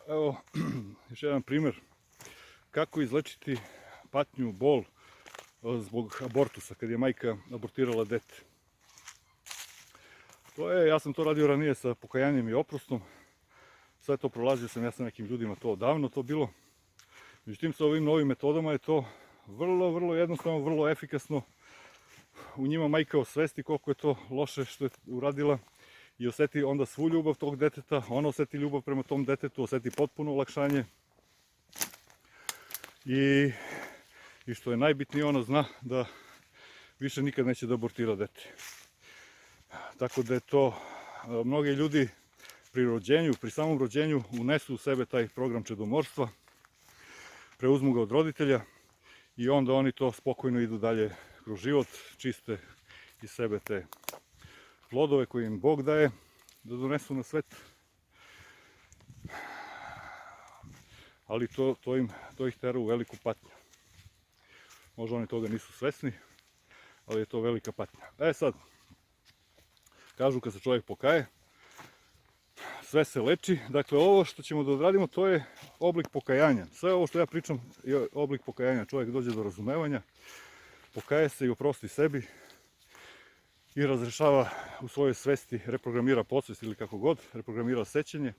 Evo, još jedan primjer kako izlečiti patnju, bol zbog abortusa, kad je majka abortirala dete. Ja sam to radio ranije sa pokajanjem i oprostom. Sve to prolazio sam ja sa nekim ljudima, to odavno to bilo. Međutim, sa ovim novim metodama je to vrlo jednostavno, vrlo efikasno. U njima majka osvesti koliko je to loše što je uradila i oseti onda svu ljubav tog deteta, ona oseti ljubav prema tom detetu, oseti potpuno olakšanje i što je najbitnije, ona zna da više nikad neće da abortira dete. Tako da je to, mnogi ljudi pri samom rođenju unesu u sebe taj program čedomorstva, preuzmu ga od roditelja i onda oni to spokojno idu dalje kroz život, čiste iz sebe te plodove koje im Bog daje da donesu na svet. Ali to ih tera u veliku patnju. Možda oni toga nisu svesni, ali je to velika patnja. Sad, kažu kad se čovjek pokaje, sve se leči. Dakle, ovo što ćemo da odradimo, to je oblik pokajanja. Sve ovo što ja pričam je oblik pokajanja. Čovjek dođe do razumevanja, pokaje se i oprosti sebi i razrešava u svojoj svesti, reprogramira podsvest ili kako god, reprogramira sećanje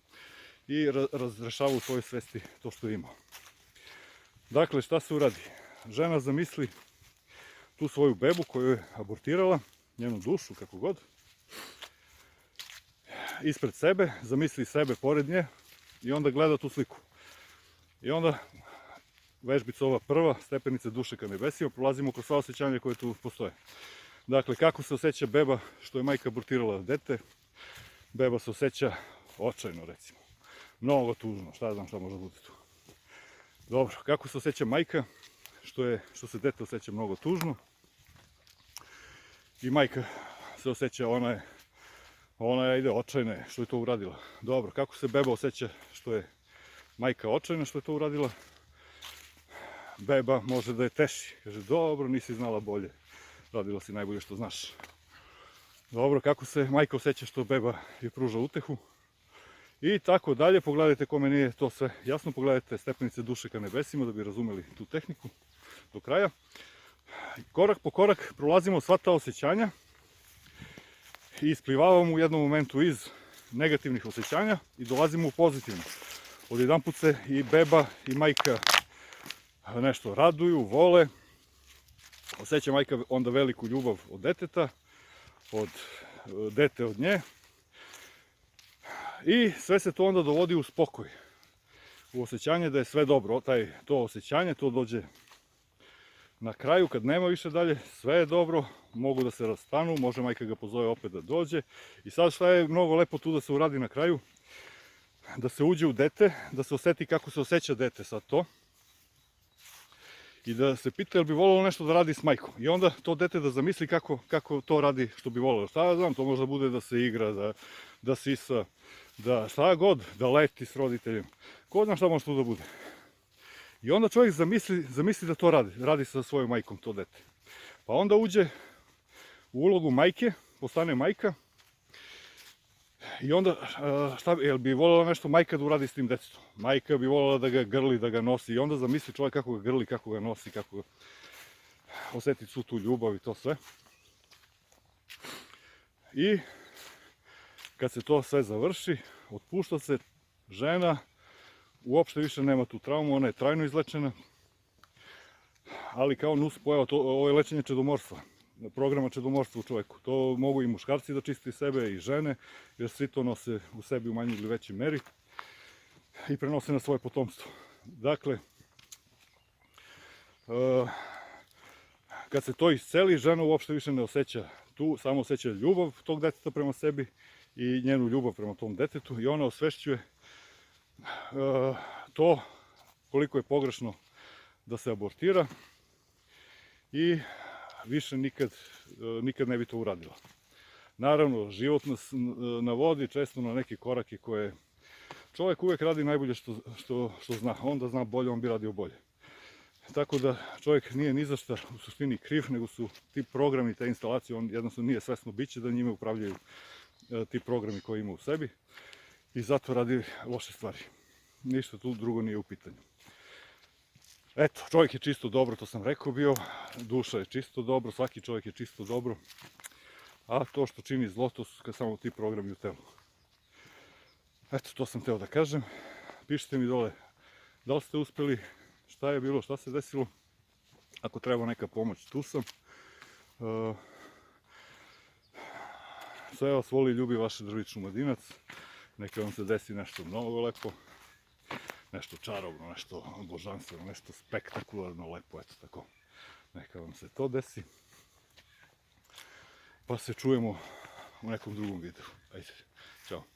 i razrešava u svojoj svesti to što je imao. Dakle, šta se uradi? Žena zamisli tu svoju bebu koju je abortirala, njenu dušu, kako god, ispred sebe, zamisli sebe pored nje i onda gleda tu sliku. I onda vežbica ova prva, stepenice duše ka nebesima, prolazimo kroz sva osjećanja koje tu postoje. Dakle, kako se osjeća beba što je majka abortirala dete? Beba se osjeća očajno, recimo. Mnogo tužno, šta znam šta može biti tu. Dobro, kako se osjeća majka što se dete osjeća mnogo tužno? I majka se osjeća, ona ide očajna što je to uradila. Dobro, kako se beba osjeća što je majka očajna što je to uradila? Beba može da je teši. Kaže, dobro, nisi znala bolje. Radila si najbolje što znaš. Dobro, kako se majka osjeća što beba je pruža utehu? I tako dalje. Pogledajte kome nije to sve jasno. Pogledajte stepenice duše ka nebesima da bi razumeli tu tehniku do kraja. Korak po korak prolazimo sva ta osjećanja i isplivavamo u jednom momentu iz negativnih osjećanja i dolazimo u pozitivno. Odjedanput se i beba i majka nešto raduju, vole. Osjeća majka onda veliku ljubav od deteta, dete od nje. I sve se to onda dovodi u spokoj. U osjećanje da je sve dobro. To osjećanje, to dođe na kraju kad nema više dalje, sve je dobro, mogu da se rastanu, može majka ga pozove opet da dođe. I sad šta je mnogo lepo tu da se uradi na kraju? Da se uđe u dete, da se oseti kako se osjeća dete sad to. I da se pita jel bi volilo nešto da radi s majkom. I onda to dete da zamisli kako to radi što bi volilo. Šta ja znam, to možda bude da se igra, da sisa, da šta god, da leti s roditeljem. Ko zna šta može to da bude. I onda čovjek zamisli da to radi sa svojom majkom, to dete. Pa onda uđe u ulogu majke, postane majka. I onda, jel bi voljela nešto majka da uradi s tim detetom? Majka bi voljela da ga grli, da ga nosi. I onda zamisli čovjek kako ga grli, kako ga nosi, kako osjeti svu tu ljubav i to sve. I kad se to sve završi, otpušta se žena, uopšte više nema tu traumu, ona je trajno izlečena. Ali kao nuspojava, ovo je lečenje čedomorstva. Programa čedomorstva u čovjeku. To mogu i muškarci da čiste sebe i žene, jer svi to nose u sebi u manjoj ili većoj meri i prenose na svoje potomstvo. Dakle, kad se to isceli, žena uopšte više ne osjeća tu, samo osjeća ljubav tog deteta prema sebi i njenu ljubav prema tom detetu i ona osvešćuje to koliko je pogrešno da se abortira i više nikad ne bi to uradila. Naravno, život nas navodi često na neke korake koje čovjek uvijek radi najbolje što zna. Onda zna bolje, on bi radio bolje. Tako da čovjek nije ni za šta u suštini kriv, nego su ti programi, te instalacije, on jednostavno nije svesno biće da njime upravljaju ti programi koje ima u sebi i zato radi loše stvari. ništa tu drugo nije u pitanju. Eto, čovjek je čisto dobro, to sam rekao bio, duša je čisto dobro, svaki čovjek je čisto dobro, a to što čini zlo, to su samo ti programi u telu. Eto, to sam teo da kažem. Pišite mi dole da li ste uspeli, šta je bilo, šta se desilo. Ako treba neka pomoć, tu sam. Sve vas voli i ljubi vaš Drvić Šumadinac. Neka vam se desi nešto mnogo lepo, nešto čarobno, nešto božanstveno, nešto spektakularno lepo, eto tako. Neka vam se to desi. Pa se čujemo u nekom drugom videu. Ajde, čao.